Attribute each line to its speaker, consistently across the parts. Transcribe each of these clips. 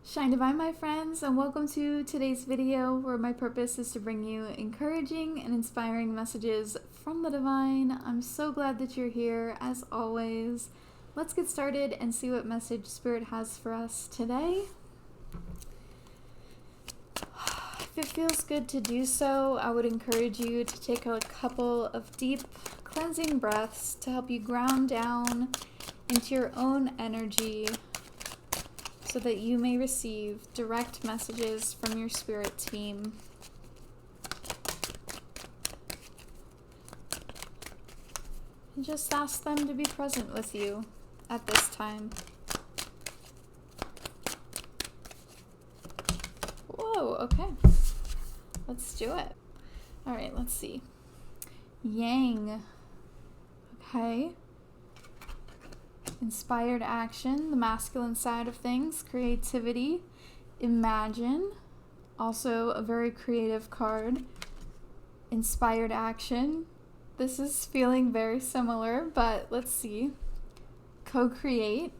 Speaker 1: Shine Divine, my friends, and welcome to today's video where my purpose is to bring you encouraging and inspiring messages from the Divine. I'm so glad that you're here, as always. Let's get started and see what message Spirit has for us today. If it feels good to do so, I would encourage you to take a couple of deep cleansing breaths to help you ground down into your own energy, so that you may receive direct messages from your spirit team. And just ask them to be present with you at this time. Whoa, okay. Let's do it. All right, let's see. Yang. Okay. Inspired action, the masculine side of things, creativity, imagine, also a very creative card. Inspired action, this is feeling very similar, but let's see. Co-create,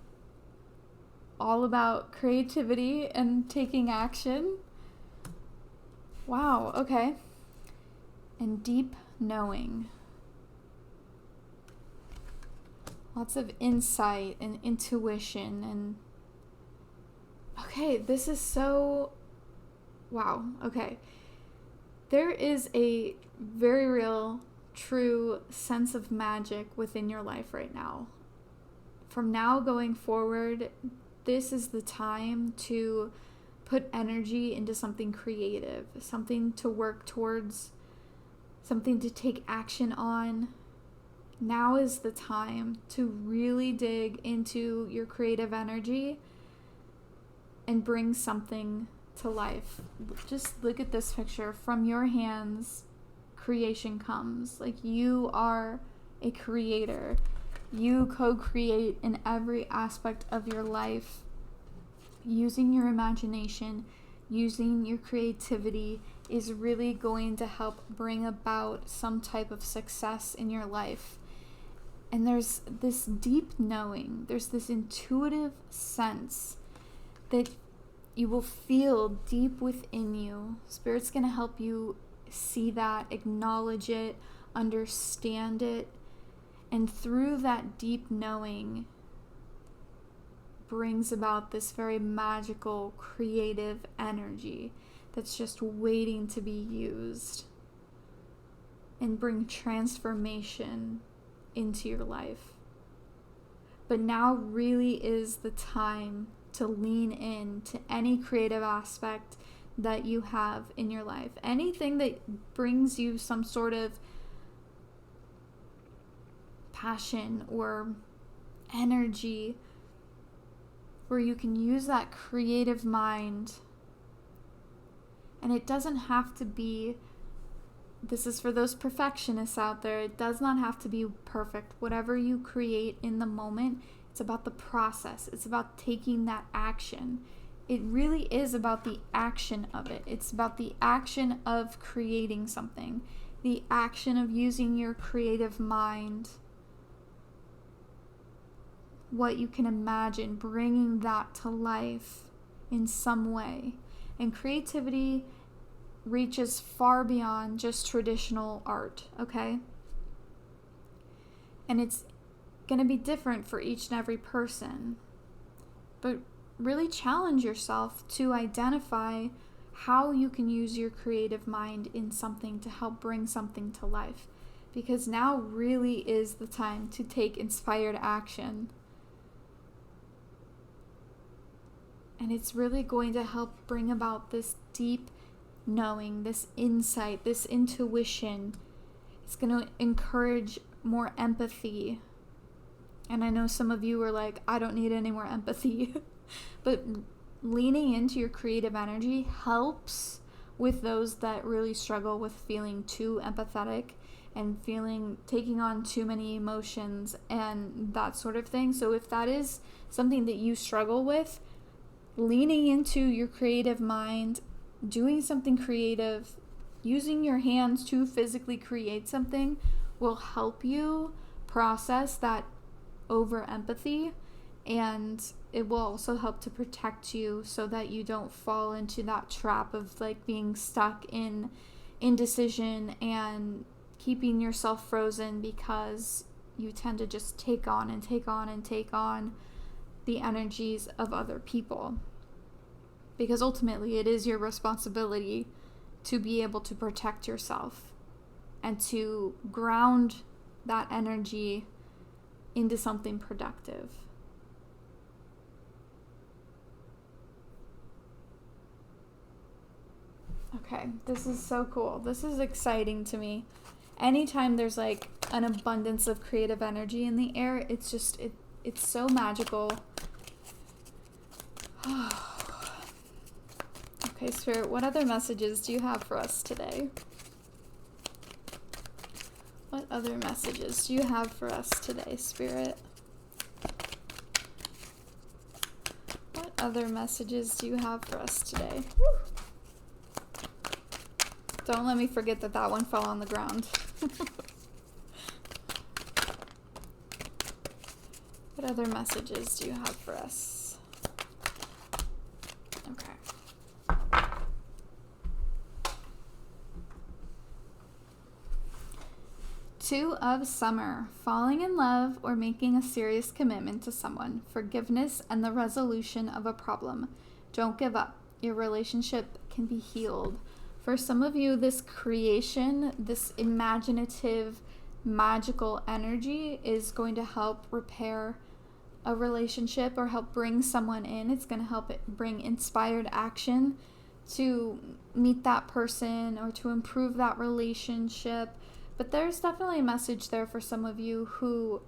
Speaker 1: all about creativity and taking action. Wow, okay. And deep knowing. Lots of insight and intuition and... Okay, this is so... Wow, okay. There is a very real, true sense of magic within your life right now. From now going forward, this is the time to put energy into something creative, something to work towards, something to take action on. Now is the time to really dig into your creative energy and bring something to life. Just look at this picture. From your hands, creation comes. Like, you are a creator. You co-create in every aspect of your life, using your imagination, using your creativity is really going to help bring about some type of success in your life. And there's this deep knowing, there's this intuitive sense that you will feel deep within you. Spirit's going to help you see that, acknowledge it, understand it, and through that deep knowing brings about this very magical, creative energy that's just waiting to be used and bring transformation into your life. But now really is the time to lean in to any creative aspect that you have in your life. Anything that brings you some sort of passion or energy, where you can use that creative mind. And it doesn't have to be, this is for those perfectionists out there, it does not have to be perfect. Whatever you create in the moment, it's about the process. It's about taking that action. It really is about the action of it. It's about the action of creating something, the action of using your creative mind, what you can imagine, bringing that to life in some way. And creativity reaches far beyond just traditional art, okay? And it's going to be different for each and every person. But really challenge yourself to identify how you can use your creative mind in something to help bring something to life. Because now really is the time to take inspired action. And it's really going to help bring about this deep knowing, this insight, this intuition. It's going to encourage more empathy. And I know some of you are like, I don't need any more empathy. But leaning into your creative energy helps with those that really struggle with feeling too empathetic and taking on too many emotions and that sort of thing. So if that is something that you struggle with, leaning into your creative mind, doing something creative, using your hands to physically create something will help you process that over empathy And it will also help to protect you so that you don't fall into that trap of like being stuck in indecision and keeping yourself frozen because you tend to just take on and take on and take on the energies of other people. Because ultimately it is your responsibility to be able to protect yourself and to ground that energy into something productive. Okay, this is so cool. This is exciting to me. Anytime there's like an abundance of creative energy in the air, it's just, it's so magical. Okay, Spirit, what other messages do you have for us today? What other messages do you have for us today, Spirit? What other messages do you have for us today? Woo! Don't let me forget that that one fell on the ground. What other messages do you have for us? Okay. Two of Summer, falling in love or making a serious commitment to someone, forgiveness and the resolution of a problem. Don't give up. Your relationship can be healed. For some of you, this creation, this imaginative, magical energy is going to help repair a relationship or help bring someone in. It's going to help it bring inspired action to meet that person or to improve that relationship. But there's definitely a message there for some of you who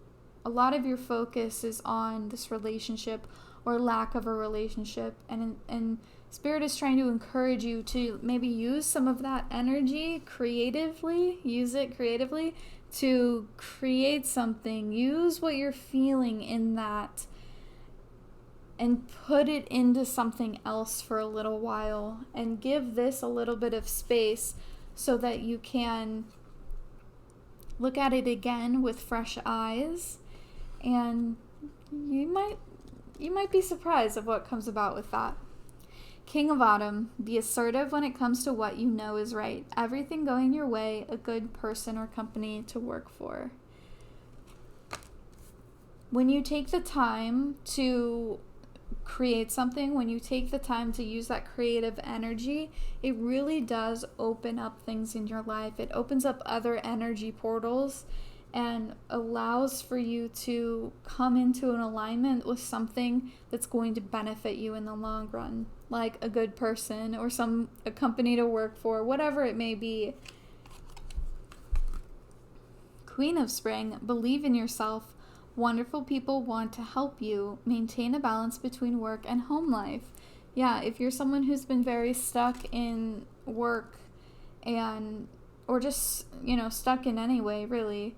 Speaker 1: a lot of your focus is on this relationship or lack of a relationship, and Spirit is trying to encourage you to maybe use some of that energy creatively, use it creatively to create something. Use what you're feeling in that and put it into something else for a little while, and give this a little bit of space so that you can look at it again with fresh eyes, and you might be surprised of what comes about with that. King of Autumn, be assertive when it comes to what you know is right. Everything going your way, a good person or company to work for. When you take the time to create something, when you take the time to use that creative energy, it really does open up things in your life. It opens up other energy portals and allows for you to come into an alignment with something that's going to benefit you in the long run, like a good person or a company to work for, whatever it may be. Queen of Spring, believe in yourself. Wonderful people want to help you. Maintain a balance between work and home life. Yeah, if you're someone who's been very stuck in work or just, stuck in any way, really,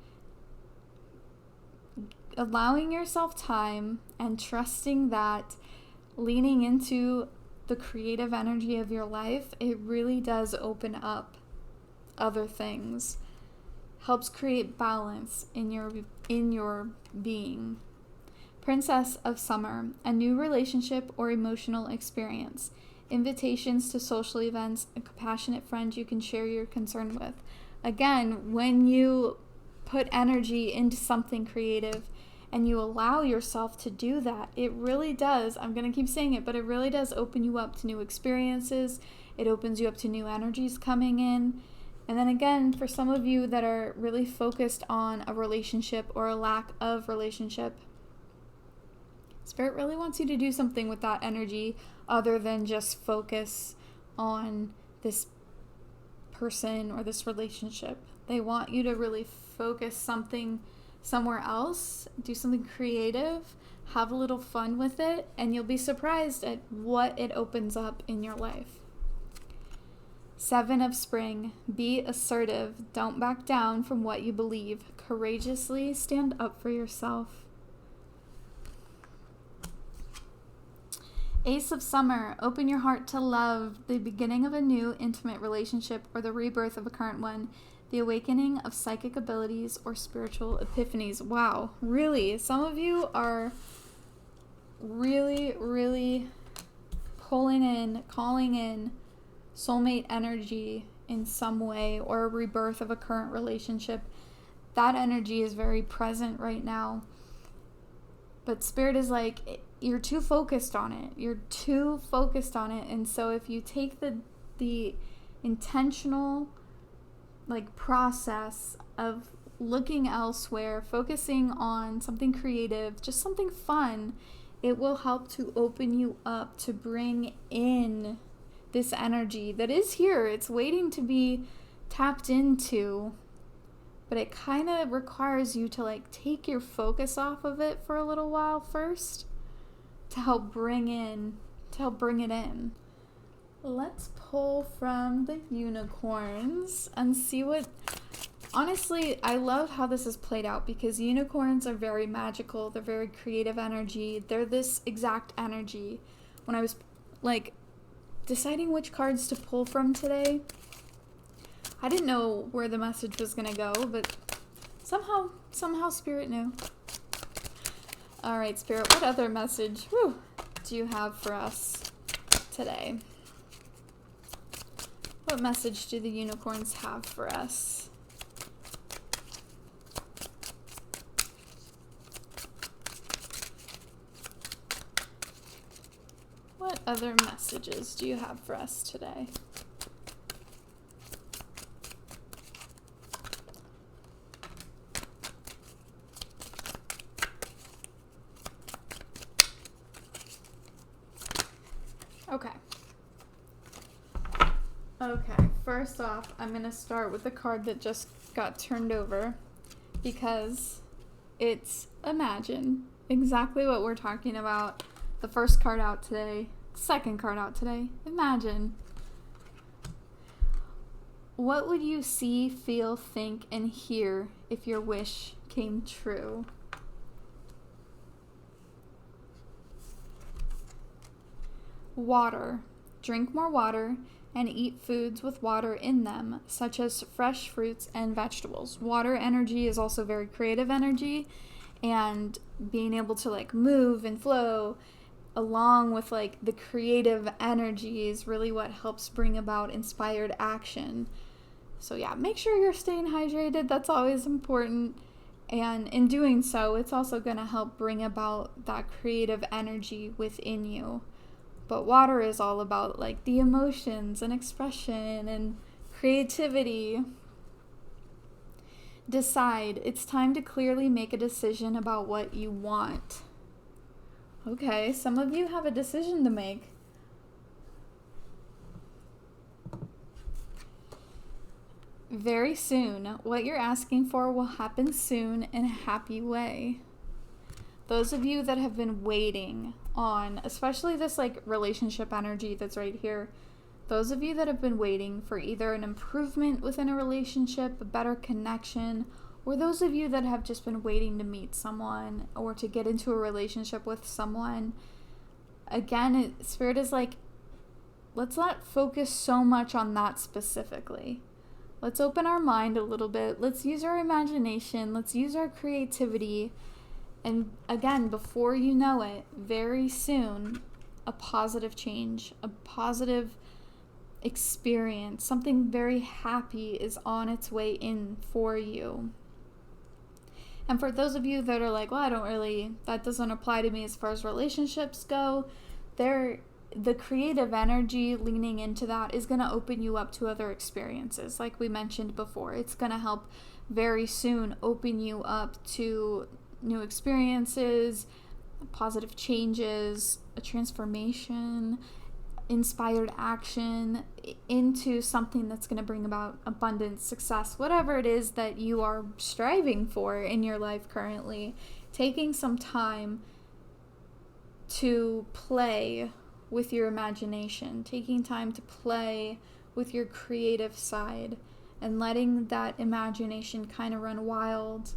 Speaker 1: allowing yourself time and trusting that, leaning into the creative energy of your life, it really does open up other things. Helps create balance in your being. Princess of Summer, a new relationship or emotional experience. Invitations to social events, a compassionate friend you can share your concern with. Again, when you put energy into something creative and you allow yourself to do that, it really does, I'm going to keep saying it, but it really does open you up to new experiences. It opens you up to new energies coming in. And then again, for some of you that are really focused on a relationship or a lack of relationship, Spirit really wants you to do something with that energy other than just focus on this person or this relationship. They want you to really focus something somewhere else, do something creative, have a little fun with it, and you'll be surprised at what it opens up in your life. Seven of Spring, be assertive. Don't back down from what you believe. Courageously stand up for yourself. Ace of Summer, open your heart to love, the beginning of a new intimate relationship or the rebirth of a current one, the awakening of psychic abilities or spiritual epiphanies. Wow, really? Some of you are really, really pulling in, calling in soulmate energy in some way, or a rebirth of a current relationship. That energy is very present right now. But Spirit is like, you're too focused on it. You're too focused on it. And so if you take the intentional process of looking elsewhere, focusing on something creative, just something fun, it will help to open you up to bring in this energy that is here. It's waiting to be tapped into, but it kind of requires you to take your focus off of it for a little while first to help bring it in. Let's pull from the unicorns and see what... Honestly, I love how this is played out because unicorns are very magical. They're very creative energy. They're this exact energy. When I was deciding which cards to pull from today, I didn't know where the message was going to go, but somehow Spirit knew. All right, Spirit, what other message do you have for us today? What message do the unicorns have for us? What other messages do you have for us today? Okay, first off, I'm going to start with the card that just got turned over because it's Imagine. Exactly what we're talking about. The first card out today, second card out today, Imagine. What would you see, feel, think, and hear if your wish came true? Water. Drink more water and eat foods with water in them, such as fresh fruits and vegetables. Water energy is also very creative energy, and being able to move and flow along with the creative energy is really what helps bring about inspired action. So yeah, make sure you're staying hydrated. That's always important. And in doing so, it's also going to help bring about that creative energy within you. But water is all about the emotions and expression and creativity. Decide. It's time to clearly make a decision about what you want. Okay, some of you have a decision to make. Very soon. What you're asking for will happen soon in a happy way. Those of you that have been waiting on, especially this relationship energy that's right here, those of you that have been waiting for either an improvement within a relationship, a better connection, or those of you that have just been waiting to meet someone or to get into a relationship with someone, again, Spirit is let's not focus so much on that specifically. Let's open our mind a little bit. Let's use our imagination. Let's use our creativity. And again, before you know it, very soon, a positive change, a positive experience, something very happy is on its way in for you. And for those of you that are well, that doesn't apply to me as far as relationships go, the creative energy leaning into that is going to open you up to other experiences. Like we mentioned before, it's going to help very soon open you up to new experiences, positive changes, a transformation, inspired action into something that's going to bring about abundance, success, whatever it is that you are striving for in your life currently. Taking some time to play with your imagination, taking time to play with your creative side, and letting that imagination kind of run wild.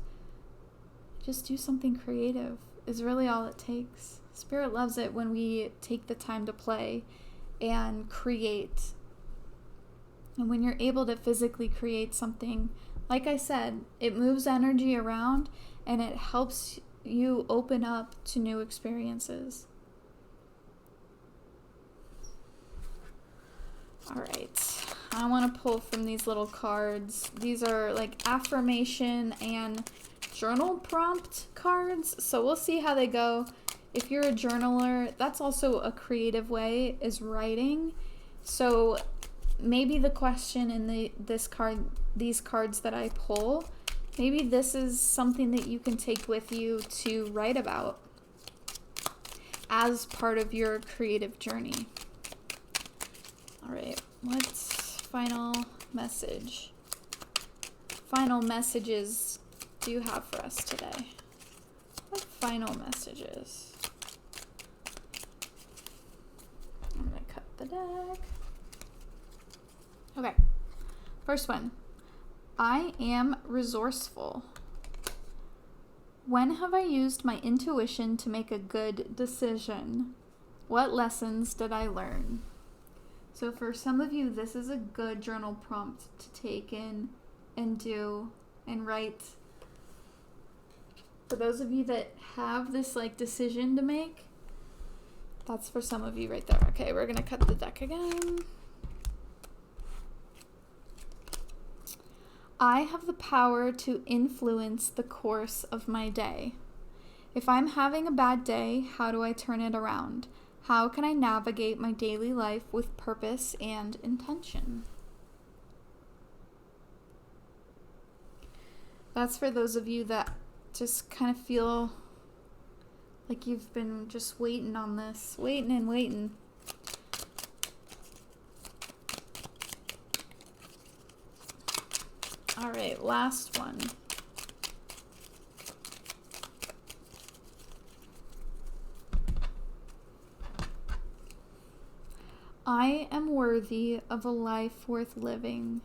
Speaker 1: Just do something creative is really all it takes. Spirit loves it when we take the time to play and create. And when you're able to physically create something, like I said, it moves energy around and it helps you open up to new experiences. All right. I want to pull from these little cards. These are like affirmation and journal prompt cards. So we'll see how they go. If you're a journaler, that's also a creative way, is writing. So maybe the question in these cards that I pull, maybe this is something that you can take with you to write about as part of your creative journey. All right, what's final message? Final messages do you have for us today? What final messages? I'm gonna cut the deck. Okay, first one. I am resourceful. When have I used my intuition to make a good decision? What lessons did I learn? So for some of you, this is a good journal prompt to take in and do and write. For those of you that have this like decision to make, that's for some of you right there. Okay, we're gonna cut the deck again. I have the power to influence the course of my day. If I'm having a bad day, how do I turn it around? How can I navigate my daily life with purpose and intention? That's for those of you that just kind of feel like you've been just waiting on this, waiting and waiting. All right, last one. I am worthy of a life worth living.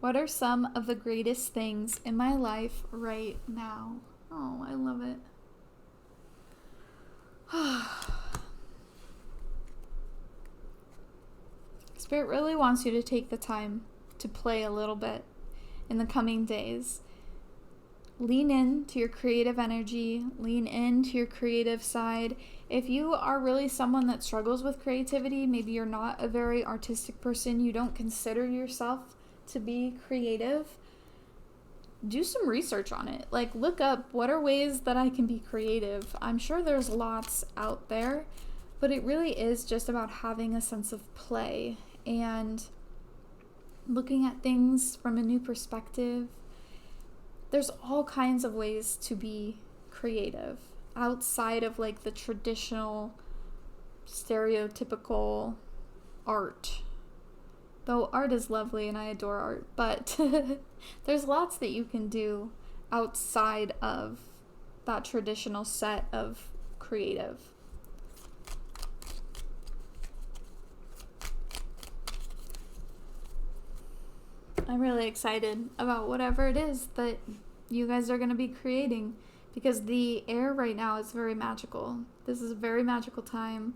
Speaker 1: What are some of the greatest things in my life right now? Oh, I love it. Spirit really wants you to take the time to play a little bit in the coming days. Lean into your creative energy, lean into your creative side. If you are really someone that struggles with creativity, maybe you're not a very artistic person, you don't consider yourself to be creative, do some research on it. Like, look up, what are ways that I can be creative? I'm sure there's lots out there, but it really is just about having a sense of play and looking at things from a new perspective. There's all kinds of ways to be creative outside of like the traditional stereotypical art. Though art is lovely and I adore art, but there's lots that you can do outside of that traditional set of creative. I'm really excited about whatever it is that you guys are going to be creating, because the air right now is very magical. This is a very magical time.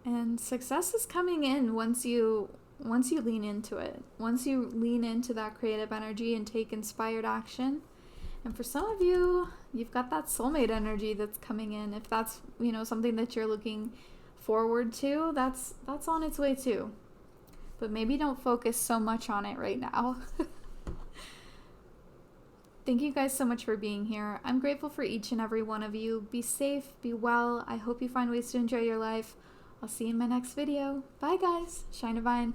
Speaker 1: And success is coming in once you lean into it. Once you lean into that creative energy and take inspired action. And for some of you, you've got that soulmate energy that's coming in. If that's, something that you're looking forward to, that's on its way too. But maybe don't focus so much on it right now. Thank you guys so much for being here. I'm grateful for each and every one of you. Be safe, be well. I hope you find ways to enjoy your life. I'll see you in my next video. Bye guys. Shine Divine.